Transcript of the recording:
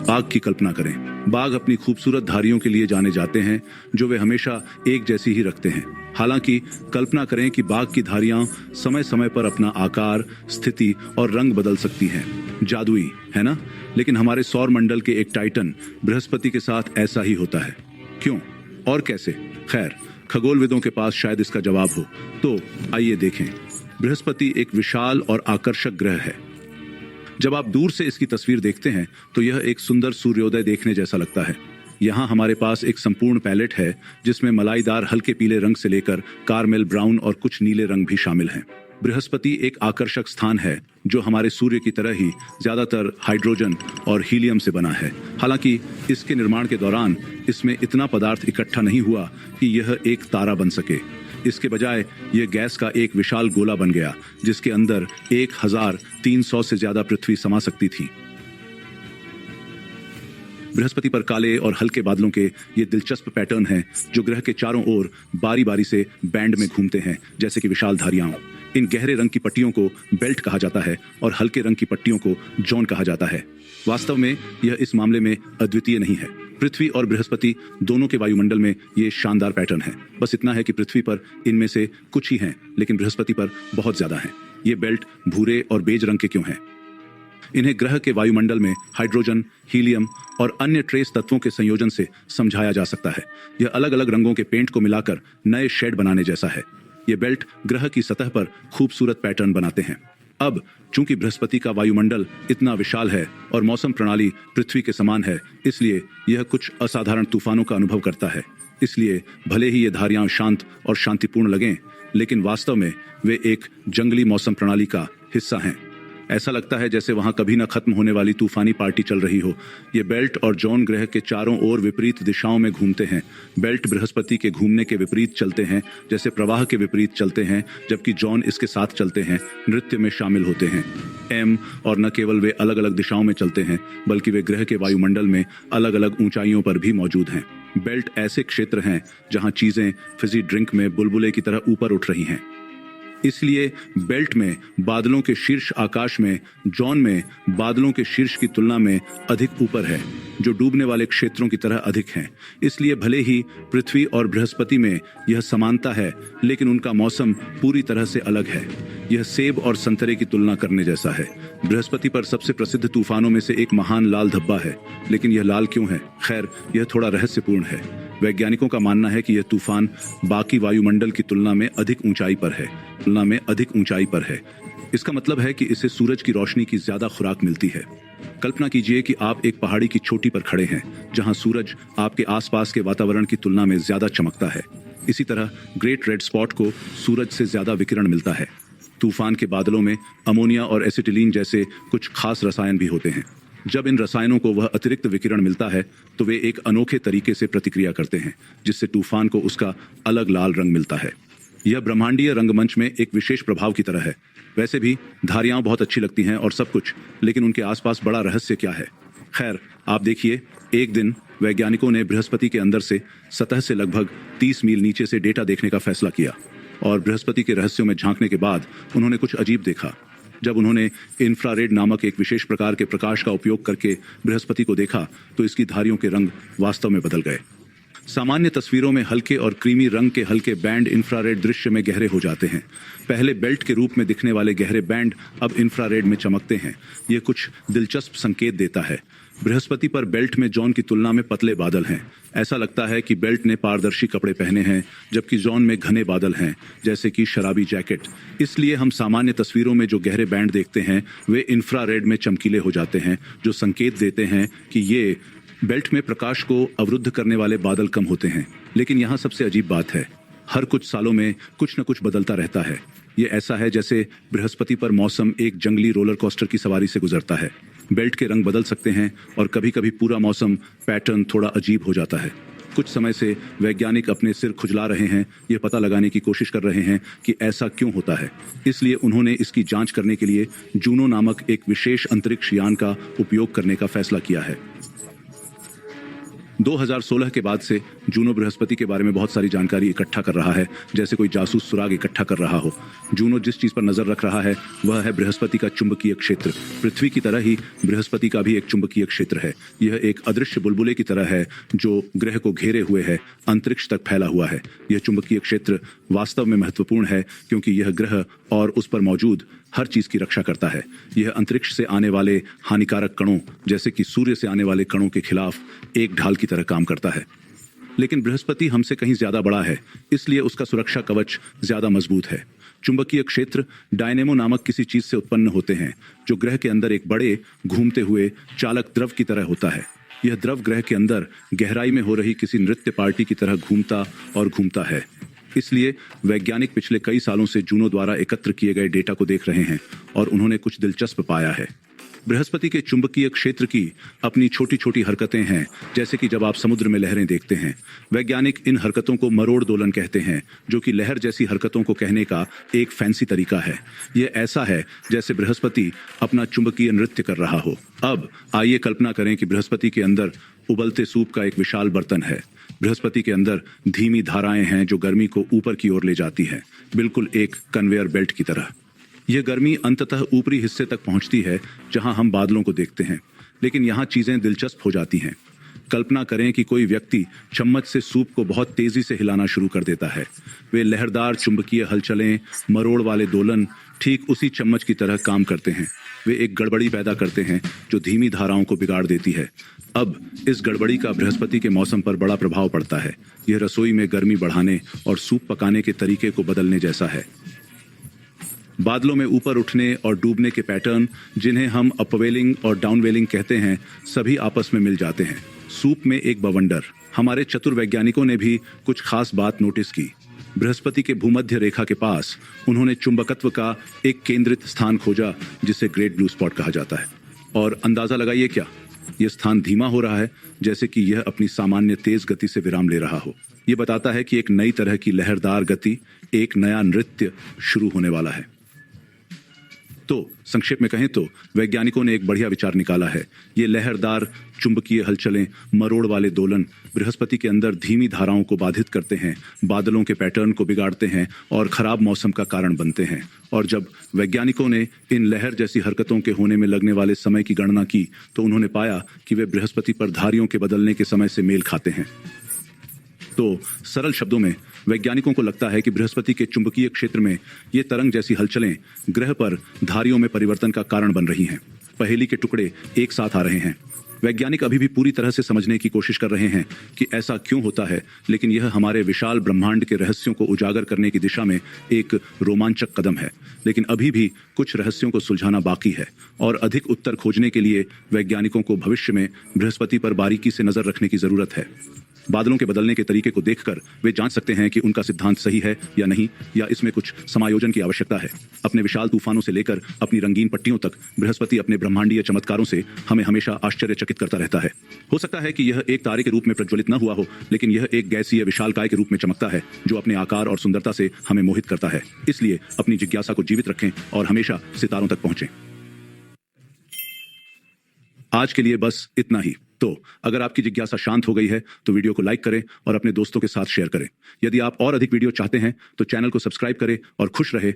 बाघ की कल्पना करें। बाघ अपनी खूबसूरत धारियों के लिए जाने जाते हैं जो वे हमेशा एक जैसी ही रखते हैं। हालांकि कल्पना करें कि बाघ की धारियां समय समय पर अपना आकार, स्थिति और रंग बदल सकती हैं। जादुई है ना? लेकिन हमारे सौर मंडल के एक टाइटन बृहस्पति के साथ ऐसा ही होता है। क्यों और कैसे? खैर, खगोलविदों के पास शायद इसका जवाब हो। तो आइए देखें। बृहस्पति एक विशाल और आकर्षक ग्रह है। जब आप दूर से इसकी तस्वीर देखते हैं तो यह एक सुंदर सूर्योदय देखने जैसा लगता है। यहाँ हमारे पास एक संपूर्ण पैलेट है जिसमें मलाईदार हल्के पीले रंग से लेकर कारमेल ब्राउन और कुछ नीले रंग भी शामिल हैं। बृहस्पति एक आकर्षक स्थान है जो हमारे सूर्य की तरह ही ज्यादातर हाइड्रोजन और हीलियम से बना है। हालांकि इसके निर्माण के दौरान इसमें इतना पदार्थ इकट्ठा नहीं हुआ कि यह एक तारा बन सके। इसके बजाय यह गैस का एक विशाल गोला बन गया जिसके अंदर 1300 से ज्यादा पृथ्वी समा सकती थी। बृहस्पति पर काले और हल्के बादलों के ये दिलचस्प पैटर्न हैं जो ग्रह के चारों ओर बारी बारी से बैंड में घूमते हैं, जैसे कि विशाल धारियां। इन गहरे रंग की पट्टियों को बेल्ट कहा जाता है और हल्के रंग की पट्टियों को जोन कहा जाता है। वास्तव में यह इस मामले में अद्वितीय नहीं है। पृथ्वी और बृहस्पति दोनों के वायुमंडल में ये शानदार पैटर्न है। बस इतना है कि पृथ्वी पर इनमें से कुछ ही हैं, लेकिन बृहस्पति पर बहुत ज्यादा हैं। ये बेल्ट भूरे और बेज रंग के क्यों हैं? इन्हें ग्रह के वायुमंडल में हाइड्रोजन, हीलियम और अन्य ट्रेस तत्वों के संयोजन से समझाया जा सकता है। यह अलग अलग रंगों के पेंट को मिलाकर नए शेड बनाने जैसा है। ये बेल्ट ग्रह की सतह पर खूबसूरत पैटर्न बनाते हैं। अब चूंकि बृहस्पति का वायुमंडल इतना विशाल है और मौसम प्रणाली पृथ्वी के समान है, इसलिए यह कुछ असाधारण तूफानों का अनुभव करता है। इसलिए भले ही ये धारियां शांत और शांतिपूर्ण लगें, लेकिन वास्तव में वे एक जंगली मौसम प्रणाली का हिस्सा हैं। ऐसा लगता है जैसे वहां कभी न खत्म होने वाली तूफानी पार्टी चल रही हो। ये बेल्ट और जॉन ग्रह के चारों ओर विपरीत दिशाओं में घूमते हैं। बेल्ट बृहस्पति के घूमने के विपरीत चलते हैं, जैसे प्रवाह के विपरीत चलते हैं, जबकि जॉन इसके साथ चलते हैं, नृत्य में शामिल होते हैं। एम और न केवल वे अलग अलग दिशाओं में चलते हैं, बल्कि वे ग्रह के वायुमंडल में अलग अलग ऊंचाइयों पर भी मौजूद हैं। बेल्ट ऐसे क्षेत्र हैं जहां चीजें फिजी ड्रिंक में बुलबुले की तरह ऊपर उठ रही हैं। इसलिए बेल्ट में बादलों के शीर्ष आकाश में जॉन में बादलों के शीर्ष की तुलना में अधिक ऊपर है, जो डूबने वाले क्षेत्रों की तरह अधिक हैं। इसलिए भले ही पृथ्वी और बृहस्पति में यह समानता है, लेकिन उनका मौसम पूरी तरह से अलग है। यह सेब और संतरे की तुलना करने जैसा है। बृहस्पति पर सबसे प्रसिद्ध तूफानों में से एक महान लाल धब्बा है, लेकिन यह लाल क्यों है? खैर, यह थोड़ा रहस्यपूर्ण है। वैज्ञानिकों का मानना है कि यह तूफान बाकी वायुमंडल की तुलना में अधिक ऊंचाई पर है। इसका मतलब है कि इसे सूरज की रोशनी की ज्यादा खुराक मिलती है। कल्पना कीजिए कि आप एक पहाड़ी की चोटी पर खड़े हैं, जहां सूरज आपके आसपास के वातावरण की तुलना में ज्यादा चमकता है। इसी तरह ग्रेट रेड स्पॉट को सूरज से ज्यादा विकिरण मिलता है। तूफान के बादलों में अमोनिया और एसिटिलीन जैसे कुछ खास रसायन भी होते हैं। जब इन रसायनों को वह अतिरिक्त विकिरण मिलता है तो वे एक अनोखे तरीके से प्रतिक्रिया करते हैं, जिससे तूफान को उसका अलग लाल रंग मिलता है। यह ब्रह्मांडीय रंगमंच में एक विशेष प्रभाव की तरह है। वैसे भी धारियां बहुत अच्छी लगती हैं और सब कुछ, लेकिन उनके आसपास बड़ा रहस्य क्या है? खैर, आप देखिए, एक दिन वैज्ञानिकों ने बृहस्पति के अंदर से सतह से लगभग 30 मील नीचे से डेटा देखने का फैसला किया और बृहस्पति के रहस्यों में झांकने के बाद उन्होंने कुछ अजीब देखा। जब उन्होंने इंफ्रारेड नामक एक विशेष प्रकार के प्रकाश का उपयोग करके बृहस्पति को देखा तो इसकी धारियों के रंग वास्तव में बदल गए। सामान्य तस्वीरों में हल्के और क्रीमी रंग के हल्के बैंड इंफ्रारेड दृश्य में गहरे हो जाते हैं। पहले बेल्ट के रूप में दिखने वाले गहरे बैंड अब इंफ्रारेड में चमकते हैं। यह कुछ दिलचस्प संकेत देता है। बृहस्पति पर बेल्ट में जॉन की तुलना में पतले बादल हैं। ऐसा लगता है कि बेल्ट ने पारदर्शी कपड़े पहने हैं, जबकि जॉन में घने बादल हैं, जैसे कि शराबी जैकेट। इसलिए हम सामान्य तस्वीरों में जो गहरे बैंड देखते हैं वे इंफ्रारेड में चमकीले हो जाते हैं, जो संकेत देते हैं कि ये बेल्ट में प्रकाश को अवरुद्ध करने वाले बादल कम होते हैं। लेकिन यहाँ सबसे अजीब बात है, हर कुछ सालों में कुछ न कुछ बदलता रहता है। ये ऐसा है जैसे बृहस्पति पर मौसम एक जंगली रोलर कोस्टर की सवारी से गुजरता है। बेल्ट के रंग बदल सकते हैं और कभी कभी पूरा मौसम पैटर्न थोड़ा अजीब हो जाता है। कुछ समय से वैज्ञानिक अपने सिर खुजला रहे हैं, ये पता लगाने की कोशिश कर रहे हैं कि ऐसा क्यों होता है। इसलिए उन्होंने इसकी जांच करने के लिए जूनो नामक एक विशेष अंतरिक्ष यान का उपयोग करने का फैसला किया है। 2016 के बाद से जूनो बृहस्पति के बारे में बहुत सारी जानकारी इकट्ठा कर रहा है, जैसे कोई जासूस सुराग इकट्ठा कर रहा हो। जूनो जिस चीज पर नजर रख रहा है वह है बृहस्पति का चुंबकीय क्षेत्र। पृथ्वी की तरह ही बृहस्पति का भी एक चुंबकीय क्षेत्र है। यह एक अदृश्य बुलबुले की तरह है जो ग्रह को घेरे हुए है, अंतरिक्ष तक फैला हुआ है। यह चुंबकीय क्षेत्र वास्तव में महत्वपूर्ण है क्योंकि यह ग्रह और उस पर मौजूद हर चीज की रक्षा करता है। यह अंतरिक्ष से आने वाले हानिकारक कणों जैसे कि सूर्य से आने वाले कणों के खिलाफ एक ढाल की तरह काम करता है। लेकिन बृहस्पति हमसे कहीं ज्यादा बड़ा है, इसलिए उसका सुरक्षा कवच ज्यादा मजबूत है। चुंबकीय क्षेत्र डायनेमो नामक किसी चीज से उत्पन्न होते हैं जो ग्रह के अंदर एक बड़े घूमते हुए चालक द्रव की तरह होता है। यह द्रव ग्रह के अंदर गहराई में हो रही किसी नृत्य पार्टी की तरह घूमता और घूमता है। इसलिए वैज्ञानिक पिछले कई सालों से जूनो द्वारा एकत्र किए गए डेटा को देख रहे हैं और उन्होंने कुछ दिलचस्प पाया है। बृहस्पति के चुंबकीय क्षेत्र की अपनी छोटी छोटी हरकतें हैं, जैसे कि जब आप समुद्र में लहरें देखते हैं। वैज्ञानिक इन हरकतों को मरोड़ दोलन कहते हैं, जो कि लहर जैसी हरकतों को कहने का एक फैंसी तरीका है। यह ऐसा है जैसे बृहस्पति अपना चुंबकीय नृत्य कर रहा हो। अब आइए कल्पना करें कि बृहस्पति के अंदर उबलते सूप का एक विशाल बर्तन है। बृहस्पति के अंदर धीमी धाराएं हैं जो गर्मी को ऊपर की ओर ले जाती हैं, बिल्कुल एक कन्वेयर बेल्ट की तरह। यह गर्मी अंततः ऊपरी हिस्से तक पहुंचती है जहां हम बादलों को देखते हैं। लेकिन यहां चीजें दिलचस्प हो जाती हैं। कल्पना करें कि कोई व्यक्ति चम्मच से सूप को बहुत तेजी से हिलाना शुरू कर देता है। वे लहरदार चुंबकीय हलचलें, मरोड़ वाले दोलन ठीक उसी चम्मच की तरह काम करते हैं। वे एक गड़बड़ी पैदा करते हैं जो धीमी धाराओं को बिगाड़ देती है। अब इस गड़बड़ी का बृहस्पति के मौसम पर बड़ा प्रभाव पड़ता है। यह रसोई में गर्मी बढ़ाने और सूप पकाने के तरीके को बदलने जैसा है। बादलों में ऊपर उठने और डूबने के पैटर्न, जिन्हें हम अपवेलिंग और डाउनवेलिंग कहते हैं, सभी आपस में मिल जाते हैं। सूप में एक बवंडर। हमारे चतुर वैज्ञानिकों ने भी कुछ खास बात नोटिस की। बृहस्पति के भूमध्य रेखा के पास उन्होंने चुंबकत्व का एक केंद्रित स्थान खोजा जिसे ग्रेट ब्लू स्पॉट कहा जाता है। और अंदाजा लगाइए क्या, यह स्थान धीमा हो रहा है, जैसे कि यह अपनी सामान्य तेज गति से विराम ले रहा हो। यह बताता है कि एक नई तरह की लहरदार गति, एक नया नृत्य शुरू होने वाला है। तो संक्षेप में कहें तो वैज्ञानिकों ने एक बढ़िया विचार निकाला है। ये लहरदार चुंबकीय हलचलें, मरोड़ वाले दोलन बृहस्पति के अंदर धीमी धाराओं को बाधित करते हैं, बादलों के पैटर्न को बिगाड़ते हैं और खराब मौसम का कारण बनते हैं। और जब वैज्ञानिकों ने इन लहर जैसी हरकतों के होने में लगने वाले समय की गणना की तो उन्होंने पाया कि वे बृहस्पति पर धारियों के बदलने के समय से मेल खाते हैं। तो सरल शब्दों में वैज्ञानिकों को लगता है कि बृहस्पति के चुंबकीय क्षेत्र में ये तरंग जैसी हलचलें ग्रह पर धारियों में परिवर्तन का कारण बन रही हैं। पहेली के टुकड़े एक साथ आ रहे हैं। वैज्ञानिक अभी भी पूरी तरह से समझने की कोशिश कर रहे हैं कि ऐसा क्यों होता है, लेकिन यह हमारे विशाल ब्रह्मांड के रहस्यों को उजागर करने की दिशा में एक रोमांचक कदम है। लेकिन अभी भी कुछ रहस्यों को सुलझाना बाकी है और अधिक उत्तर खोजने के लिए वैज्ञानिकों को भविष्य में बृहस्पति पर बारीकी से नजर रखने की जरूरत है। बादलों के बदलने के तरीके को देखकर वे जांच सकते हैं कि उनका सिद्धांत सही है या नहीं, या इसमें कुछ समायोजन की आवश्यकता है। अपने विशाल तूफानों से लेकर अपनी रंगीन पट्टियों तक बृहस्पति अपने ब्रह्मांडीय चमत्कारों से हमें हमेशा आश्चर्यचकित करता रहता है। हो सकता है कि यह एक तारे के रूप में प्रज्वलित न हुआ हो, लेकिन यह एक गैसीय विशालकाय के रूप में चमकता है जो अपने आकार और सुंदरता से हमें मोहित करता है। इसलिए अपनी जिज्ञासा को जीवित रखें और हमेशा सितारों तक पहुंचें। आज के लिए बस इतना ही। तो अगर आपकी जिज्ञासा शांत हो गई है तो वीडियो को लाइक करें और अपने दोस्तों के साथ शेयर करें। यदि आप और अधिक वीडियो चाहते हैं तो चैनल को सब्सक्राइब करें और खुश रहे।